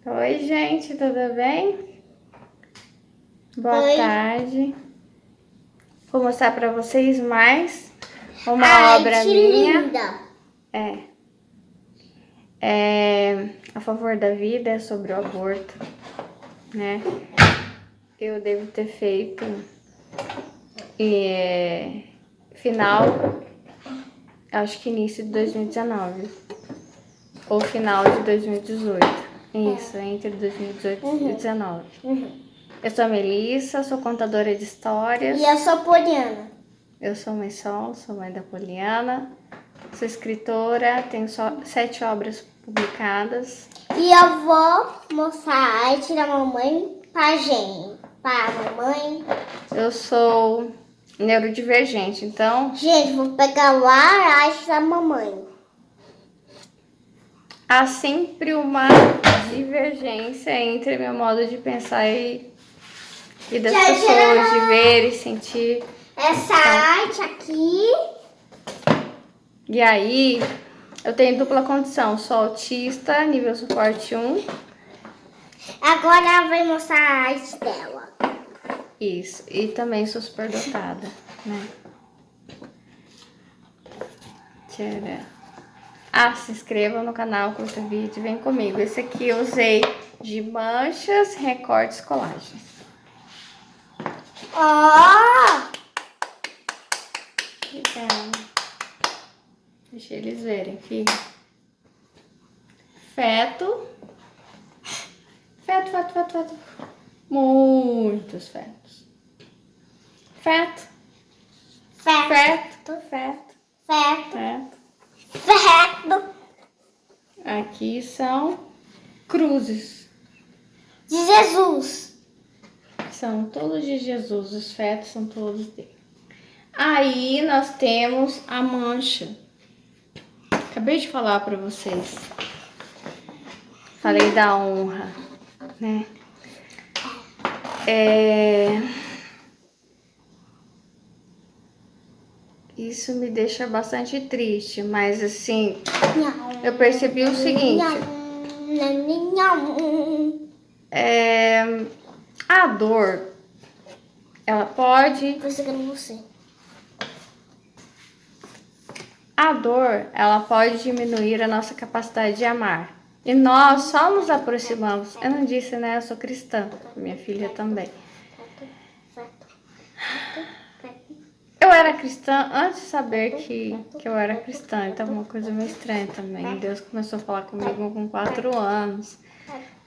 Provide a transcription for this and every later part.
Oi, gente, tudo bem? Boa Oi. tarde. Vou mostrar para vocês mais uma Ai, obra que minha. linda! É a favor da vida, é sobre o aborto, né? Eu devo ter feito final, acho que início de 2019 ou final de 2018. Isso, entre 2018 e 2019. Eu sou a Melissa, sou contadora de histórias. E eu sou Poliana. Eu sou mãe Sol, sou mãe da Poliana, sou escritora, tenho só 7 obras publicadas. E eu vou mostrar a arte da mamãe pra gente. Pra mamãe. Eu sou neurodivergente, então Gente, vou pegar lá a arte da mamãe. há sempre uma divergência entre meu modo de pensar e das pessoas, de ver e sentir. Essa arte aqui. E aí, eu tenho dupla condição, sou autista, nível suporte 1. Agora ela vai mostrar a arte dela. Isso, e também sou superdotada, né? Tcharam. Se inscreva no canal, curta o vídeo, vem comigo. Esse aqui eu usei de manchas, recortes, colagens. Ó! Deixa eles verem, filho. Feto. Feto. Muitos fetos. Feto. Aqui são cruzes. De Jesus. São todos de Jesus, os fetos são todos dele. Aí nós temos a mancha. Acabei de falar para vocês. Falei da honra, né? Isso me deixa bastante triste, mas assim, eu percebi o seguinte. A dor, ela pode... Tô segurando você. A dor, ela pode diminuir a nossa capacidade de amar. E nós só nos aproximamos. Eu não disse, né? Eu sou cristã. Minha filha também. Eu era cristã antes de saber que eu era cristã. Então, uma coisa meio estranha também. Deus começou a falar comigo com 4 anos.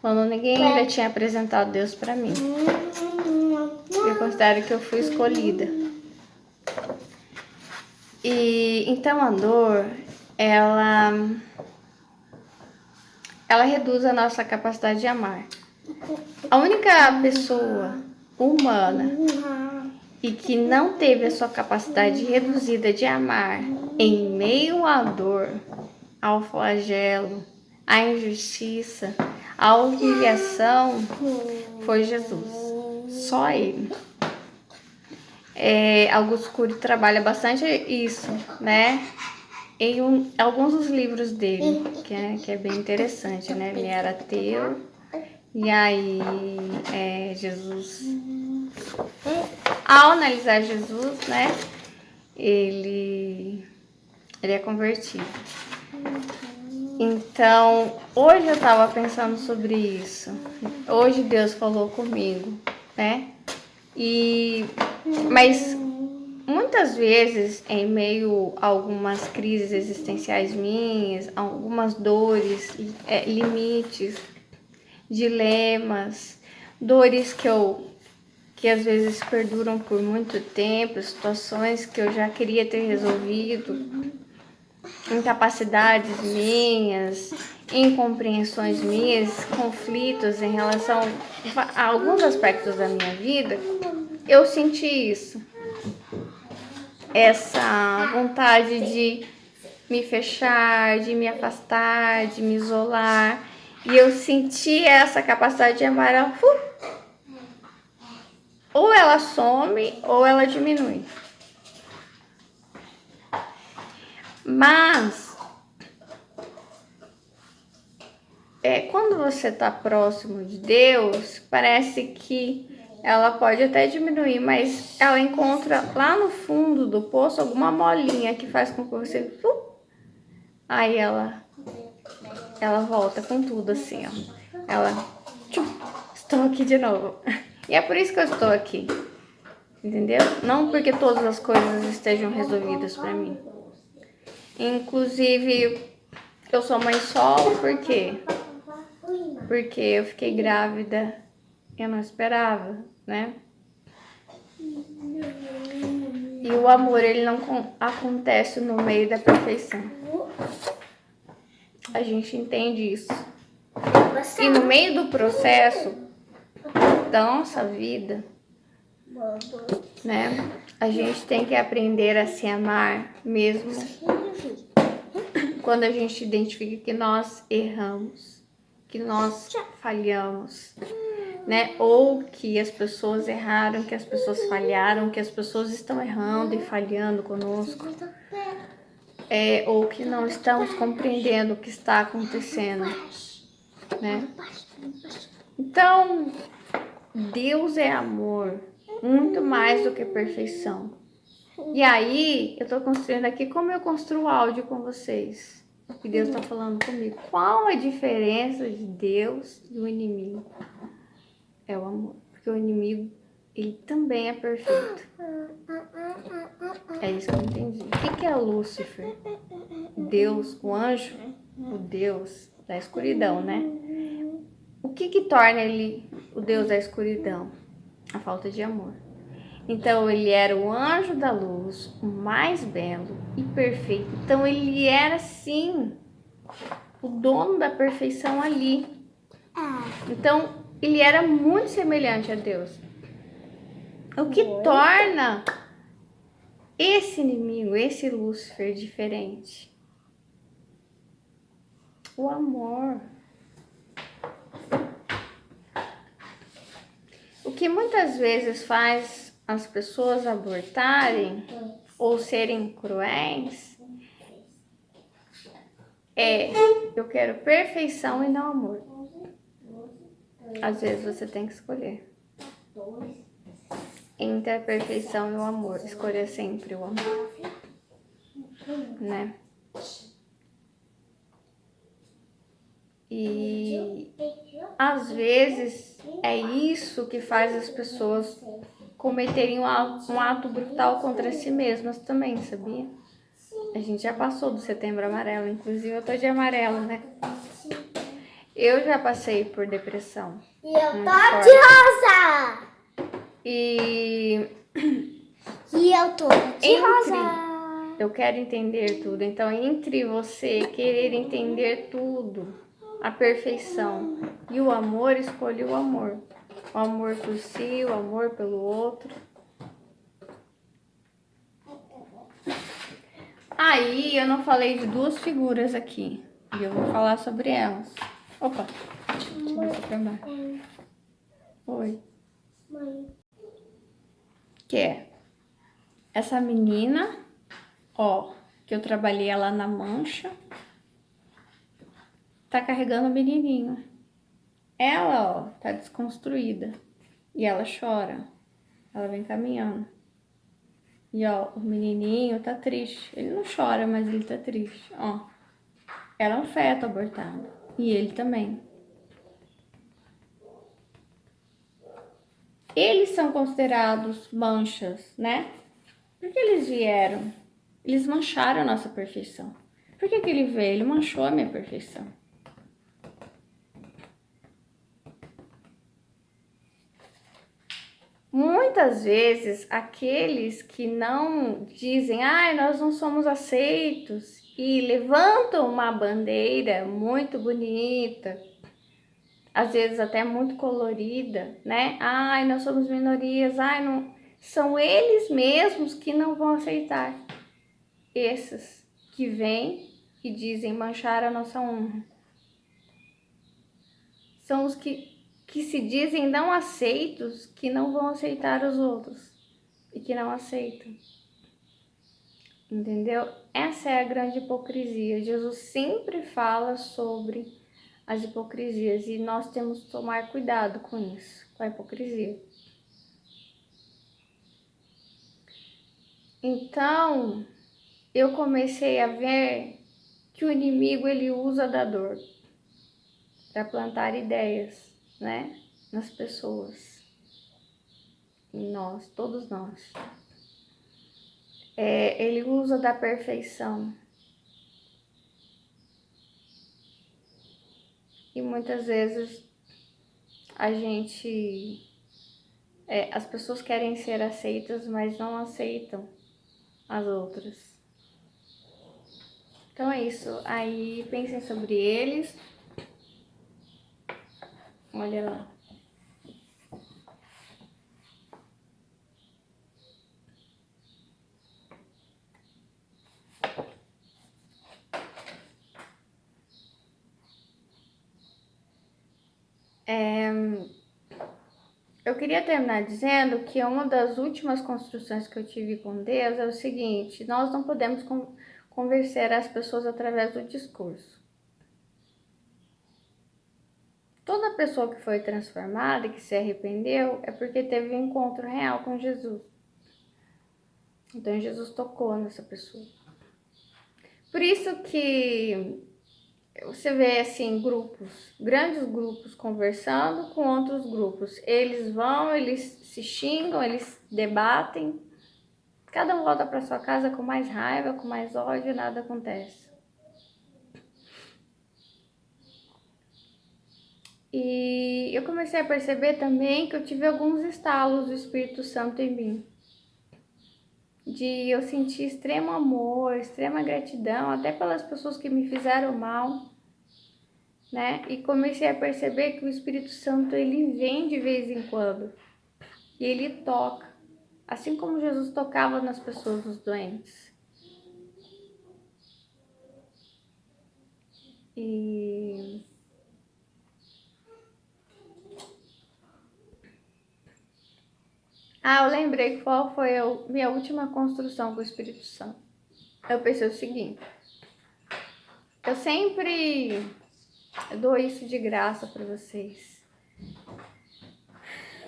Quando ninguém ainda tinha apresentado Deus pra mim. Eu considero que eu fui escolhida. E então a dor, ela reduz a nossa capacidade de amar. A única pessoa humana e que não teve a sua capacidade reduzida de amar em meio à dor, ao flagelo, à injustiça, à humilhação, foi Jesus. Só Ele. Augusto Cury trabalha bastante isso, né? Em alguns dos livros dele, que é bem interessante, né? Ele era ateu, e aí Jesus, ao analisar Jesus, né? Ele é convertido. Então, hoje eu tava pensando sobre isso. Hoje Deus falou comigo, né? Mas muitas vezes, em meio a algumas crises existenciais minhas, algumas dores, limites, dilemas, dores que às vezes perduram por muito tempo, situações que eu já queria ter resolvido, incapacidades minhas, incompreensões minhas, conflitos em relação a alguns aspectos da minha vida, eu senti isso. Essa vontade de me fechar, de me afastar, de me isolar. E eu senti essa capacidade de amar, ela, ou ela some ou ela diminui. Mas quando você está próximo de Deus, parece que ela pode até diminuir, mas ela encontra lá no fundo do poço alguma molinha que faz com que você... Aí ela volta com tudo assim, ó. Ela... Estou aqui de novo. E é por isso que eu estou aqui. Entendeu? Não porque todas as coisas estejam resolvidas para mim. Inclusive, eu sou mãe solo, por quê? Porque eu fiquei grávida, eu não esperava, né? E o amor, ele não acontece no meio da perfeição. A gente entende isso. E no meio do processo da nossa vida, né? A gente tem que aprender a se amar mesmo quando a gente identifica que nós erramos, que nós falhamos, né? Ou que as pessoas erraram, que as pessoas falharam, que as pessoas estão errando e falhando conosco, ou que não estamos compreendendo o que está acontecendo, né? Então, Deus é amor, muito mais do que perfeição. E aí, eu tô construindo aqui como eu construo áudio com vocês. E Deus tá falando comigo. Qual a diferença de Deus e o inimigo? É o amor. Porque o inimigo, ele também é perfeito. É isso que eu entendi. O que é Lúcifer? Deus, o anjo, o Deus da escuridão, né? O que torna ele o Deus da escuridão? A falta de amor. Então, ele era o anjo da luz, o mais belo e perfeito. Então, ele era, sim, o dono da perfeição ali. Então, ele era muito semelhante a Deus. O que torna esse inimigo, esse Lúcifer, diferente? O amor. O que muitas vezes faz as pessoas abortarem ou serem cruéis eu quero perfeição e não amor. Às vezes você tem que escolher entre a perfeição e o amor. Escolha sempre o amor, né? E às vezes é isso que faz as pessoas cometerem um ato brutal contra si mesmas também, sabia? A gente já passou do Setembro Amarelo, inclusive eu tô de amarelo, né? Eu já passei por depressão. E eu tô de rosa! E eu tô de rosa! Eu quero entender tudo. Então, entre você querer entender tudo, a perfeição e o amor, escolha o amor. O amor por si, o amor pelo outro. Aí, eu não falei de duas figuras aqui. E eu vou falar sobre elas. Opa, deixa eu botar pra baixo. Oi. Mãe. Que é essa menina, ó, que eu trabalhei ela na Mancha, tá carregando o menininho. Ela, ó, tá desconstruída. E ela chora. Ela vem caminhando. E, ó, o menininho tá triste. Ele não chora, mas ele tá triste, ó. Ela é um feto abortado. E ele também. Eles são considerados manchas, né? Porque eles vieram. Eles mancharam a nossa perfeição. Por que ele veio? Ele manchou a minha perfeição. Muitas vezes, aqueles que não dizem, ai, nós não somos aceitos, e levantam uma bandeira muito bonita, às vezes até muito colorida, né? Ai, nós somos minorias, ai, não. São eles mesmos que não vão aceitar. Esses que vêm e dizem manchar a nossa honra. São os que se dizem não aceitos, que não vão aceitar os outros e que não aceitam. Entendeu? Essa é a grande hipocrisia. Jesus sempre fala sobre as hipocrisias. E nós temos que tomar cuidado com isso, com a hipocrisia. Então, eu comecei a ver que o inimigo ele usa da dor para plantar ideias, né, nas pessoas, em nós, todos nós. Ele usa da perfeição. E muitas vezes a gente, as pessoas querem ser aceitas, mas não aceitam as outras. Então é isso. Aí pensem sobre eles. Olha lá. Eu queria terminar dizendo que uma das últimas construções que eu tive com Deus é o seguinte: nós não podemos convencer as pessoas através do discurso. Toda pessoa que foi transformada e que se arrependeu é porque teve um encontro real com Jesus. Então Jesus tocou nessa pessoa. Por isso que você vê assim grupos, grandes grupos conversando com outros grupos. Eles vão, eles se xingam, eles debatem. Cada um volta para sua casa com mais raiva, com mais ódio, e nada acontece. E eu comecei a perceber também que eu tive alguns estalos do Espírito Santo em mim. De eu sentir extremo amor, extrema gratidão, até pelas pessoas que me fizeram mal, né? E comecei a perceber que o Espírito Santo, ele vem de vez em quando. E ele toca. Assim como Jesus tocava nas pessoas, nos doentes. E eu lembrei qual foi a minha última construção com o Espírito Santo. Eu pensei o seguinte: eu sempre dou isso de graça para vocês,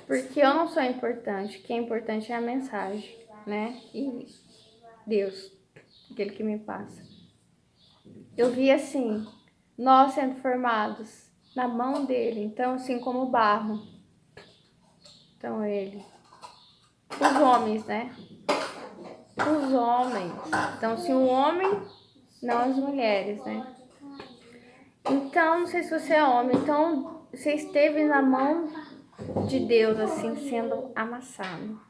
porque eu não sou importante. O que é importante é a mensagem, né? E Deus, aquele que me passa. Eu vi assim, nós sendo formados na mão dele, então assim como barro. Então ele, os homens, né? Os homens. Então se o homem, não as mulheres, né? Então, não sei se você é homem, então você esteve na mão de Deus, assim, sendo amassado.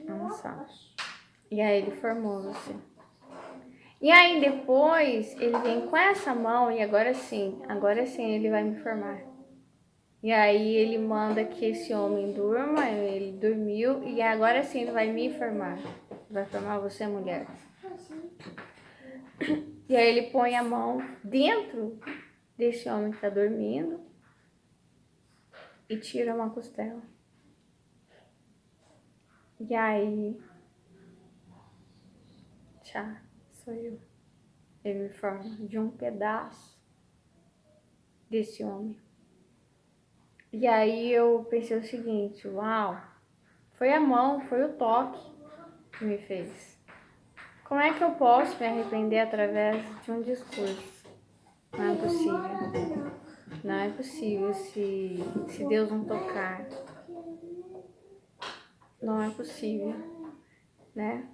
Amassado. E aí ele formou você. E aí depois ele vem com essa mão e agora sim ele vai me formar. E aí ele manda que esse homem durma, ele dormiu e agora sim ele vai me formar. Vai formar você, mulher. E aí ele põe a mão dentro desse homem que tá dormindo e tira uma costela. E aí, sou eu. Ele me forma de um pedaço desse homem. E aí eu pensei o seguinte: uau, foi a mão, foi o toque que me fez. Como é que eu posso me arrepender através de um discurso? Não é possível. Não é possível se Deus não tocar. Não é possível, né?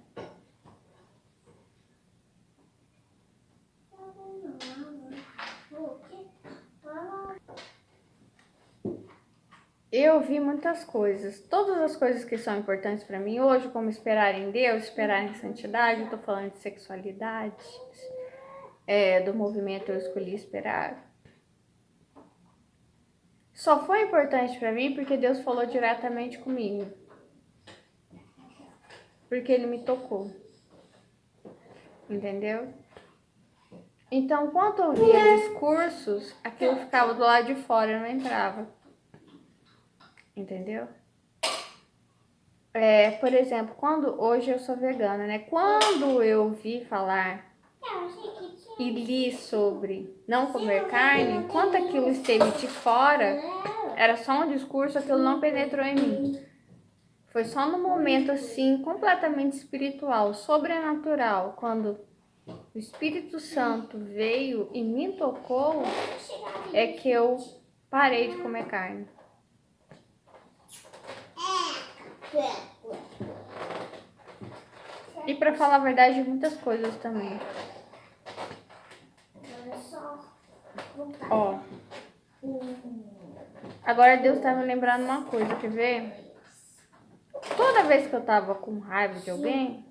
Eu vi muitas coisas, todas as coisas que são importantes para mim hoje, como esperar em Deus, esperar em santidade. Eu tô falando de sexualidade, do movimento Eu Escolhi Esperar. Só foi importante para mim porque Deus falou diretamente comigo. Porque Ele me tocou. Entendeu? Então, quando eu ouvia discursos, aquilo ficava do lado de fora, não entrava. Entendeu? Por exemplo, hoje eu sou vegana, né? Quando eu ouvi falar e li sobre não comer carne, enquanto aquilo esteve de fora, era só um discurso, aquilo não penetrou em mim. Foi só no momento assim, completamente espiritual, sobrenatural, quando o Espírito Santo veio e me tocou, é que eu parei de comer carne. E para falar a verdade, muitas coisas também. Ó. Agora Deus tá me lembrando uma coisa, quer ver? Toda vez que eu tava com raiva de alguém,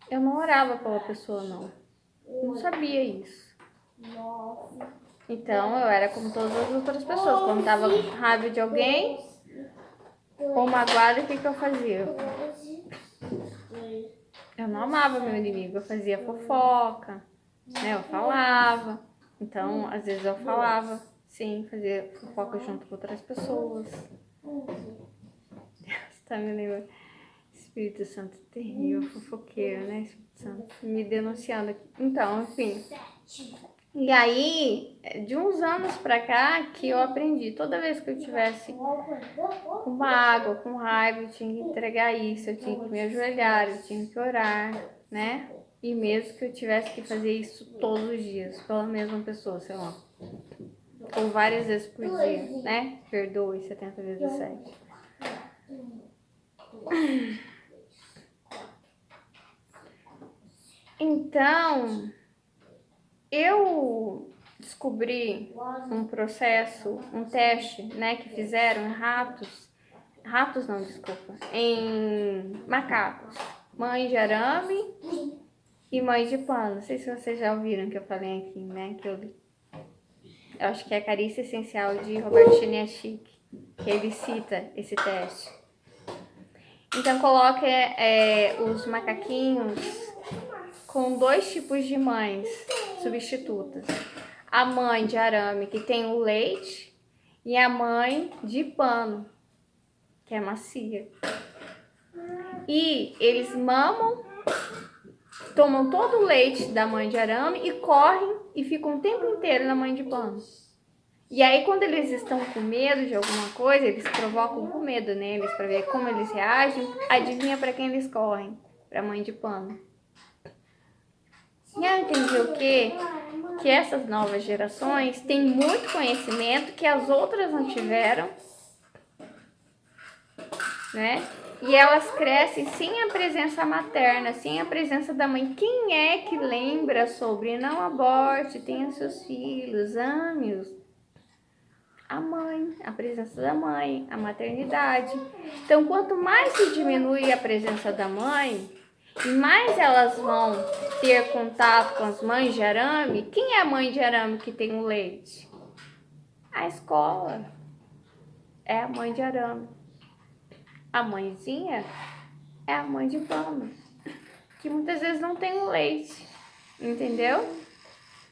eu não orava pela pessoa, não. Eu não sabia isso. Então eu era como todas as outras pessoas. Quando tava com raiva de alguém ou magoada, o que eu fazia? Eu não amava meu inimigo, eu fazia fofoca, né? Eu falava. Então, às vezes eu falava, sim, fazia fofoca junto com outras pessoas. Deus tá me lembrando. Espírito Santo terrível, fofoqueiro, né? Espírito Santo me denunciando aqui. Então, enfim. E aí, de uns anos pra cá, que eu aprendi. Toda vez que eu tivesse com mágoa, com raiva, eu tinha que entregar isso, eu tinha que me ajoelhar, eu tinha que orar, né? E mesmo que eu tivesse que fazer isso todos os dias, pela mesma pessoa, sei lá. Ou várias vezes por dia, né? Perdoe 70 vezes 7. Então, eu descobri um processo, um teste, né, que fizeram em ratos não, desculpa, em macacos, mãe de arame e mãe de pano. Não sei se vocês já ouviram que eu falei aqui, né, que eu acho que é a Carícia Essencial de Roberto Chiniachik, que ele cita esse teste. Então, coloque os macaquinhos com 2 tipos de mães substitutas. A mãe de arame, que tem o leite, e a mãe de pano, que é macia. E eles mamam, tomam todo o leite da mãe de arame e correm e ficam o tempo inteiro na mãe de pano. E aí, quando eles estão com medo de alguma coisa, eles provocam com medo neles para ver como eles reagem. Adivinha para quem eles correm? Para a mãe de pano. E eu entendi o quê? Que essas novas gerações têm muito conhecimento que as outras não tiveram, né? E elas crescem sem a presença materna, sem a presença da mãe. Quem é que lembra sobre não aborte, tenha seus filhos, ame-os? A mãe, a presença da mãe, a maternidade. Então, quanto mais se diminui a presença da mãe, e mais elas vão ter contato com as mães de arame. Quem é a mãe de arame que tem o leite? A escola é a mãe de arame. A mãezinha é a mãe de pano, que muitas vezes não tem o leite, entendeu?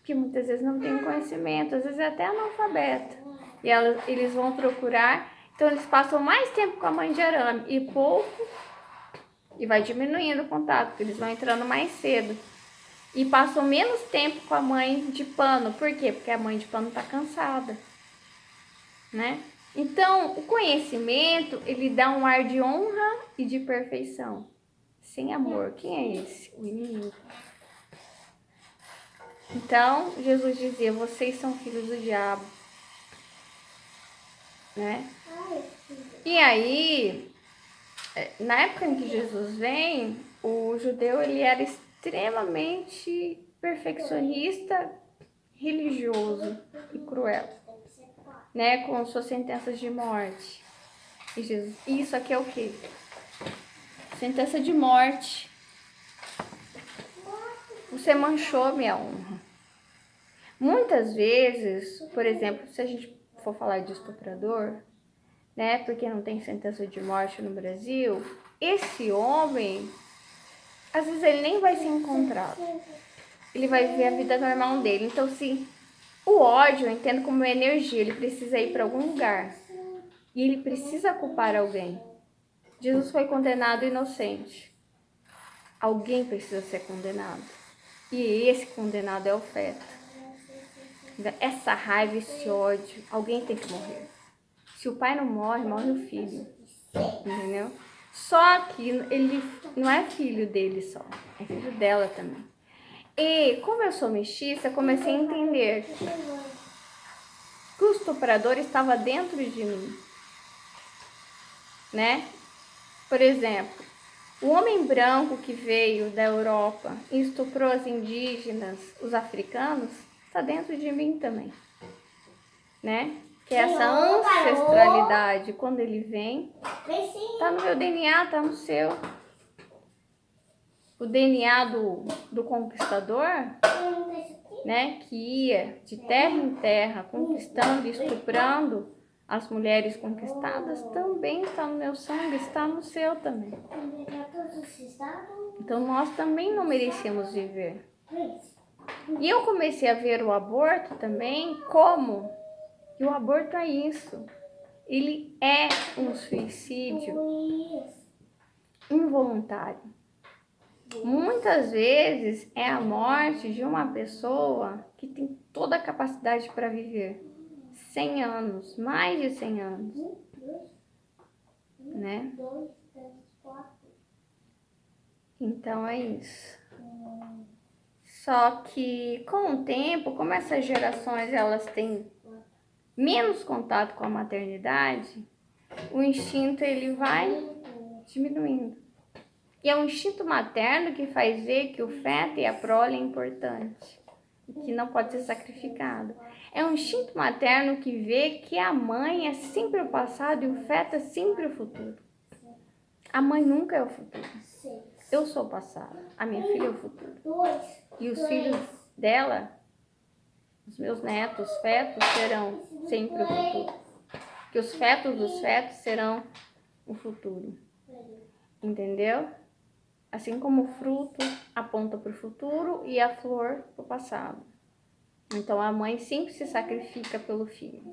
Que muitas vezes não tem conhecimento, às vezes é até analfabeta. E eles vão procurar, então eles passam mais tempo com a mãe de arame e pouco, e vai diminuindo o contato, porque eles vão entrando mais cedo. E passam menos tempo com a mãe de pano. Por quê? Porque a mãe de pano tá cansada, né? Então, o conhecimento, ele dá um ar de honra e de perfeição. Sem amor, quem é esse? O inimigo. Então, Jesus dizia, vocês são filhos do diabo, né? E aí, na época em que Jesus vem, o judeu, ele era extremamente perfeccionista, religioso e cruel, né, com suas sentenças de morte. E Jesus, isso aqui é o quê? Sentença de morte. Você manchou minha honra. Muitas vezes, por exemplo, se a gente for falar de estuprador, né, porque não tem sentença de morte no Brasil, esse homem, às vezes ele nem vai ser encontrado. Ele vai viver a vida normal dele. Então, se o ódio eu entendo como uma energia, ele precisa ir para algum lugar. E ele precisa culpar alguém. Jesus foi condenado inocente. Alguém precisa ser condenado. E esse condenado é o feto. Essa raiva, esse ódio, alguém tem que morrer. Se o pai não morre, morre o filho. Entendeu? Só que ele não é filho dele só, é filho dela também. E como eu sou mestiça, comecei a entender que o estuprador estava dentro de mim, né? Por exemplo, o homem branco que veio da Europa e estuprou as indígenas, os africanos, está dentro de mim também, né? Que essa ancestralidade, quando ele vem, tá no meu DNA, tá no seu. O DNA do conquistador, né, que ia de terra em terra, conquistando e estuprando as mulheres conquistadas, também está no meu sangue, está no seu também. Então nós também não merecemos viver. E eu comecei a ver o aborto também como que o aborto é isso. Ele é um suicídio involuntário. Muitas vezes é a morte de uma pessoa que tem toda a capacidade para viver 100 anos, mais de 100 anos, né? Então é isso. Só que com o tempo, como essas gerações elas têm menos contato com a maternidade, o instinto ele vai diminuindo. E é o instinto materno que faz ver que o feto e a prole é importante, que não pode ser sacrificado. É o instinto materno que vê que a mãe é sempre o passado e o feto é sempre o futuro. A mãe nunca é o futuro. Eu sou o passado, a minha filha é o futuro. E os filhos dela, os meus netos, fetos, serão sempre o futuro. Que os fetos dos fetos serão o futuro. Entendeu? Assim como o fruto aponta para o futuro e a flor para o passado. Então a mãe sempre se sacrifica pelo filho.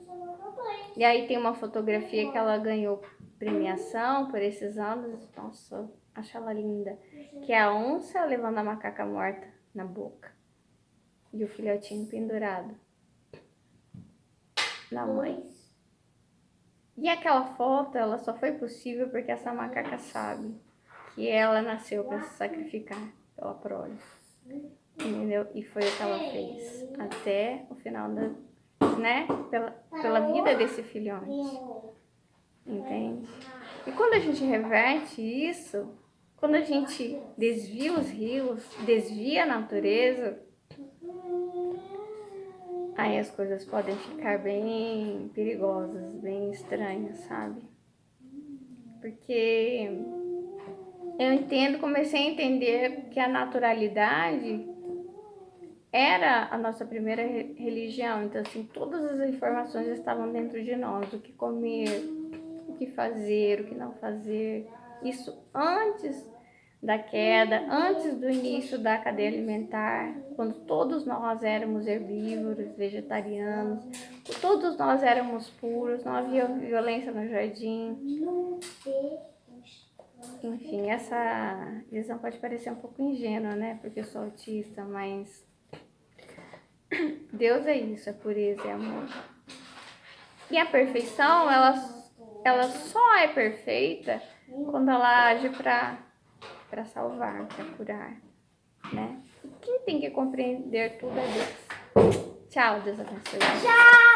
E aí tem uma fotografia que ela ganhou premiação por esses anos. Nossa, acho ela linda. Que é a onça levando a macaca morta na boca. E o filhotinho pendurado na mãe. E aquela foto, ela só foi possível porque essa macaca sabe que ela nasceu para se sacrificar pela prole, entendeu? E foi o que ela fez até o final da, né? Pela vida desse filhote, entende? E quando a gente reverte isso, quando a gente desvia os rios, desvia a natureza, aí as coisas podem ficar bem perigosas, bem estranhas, sabe? Porque eu entendo, comecei a entender que a naturalidade era a nossa primeira religião. Então, assim, todas as informações estavam dentro de nós. O que comer, o que fazer, o que não fazer. Isso antes da queda, antes do início da cadeia alimentar, quando todos nós éramos herbívoros, vegetarianos, todos nós éramos puros, não havia violência no jardim. Enfim, essa visão pode parecer um pouco ingênua, né? Porque eu sou autista, mas Deus é isso, é pureza, é amor. E a perfeição, ela só é perfeita quando ela age para salvar, para curar, né? E quem tem que compreender tudo é Deus. Tchau, Deus abençoe. Tchau!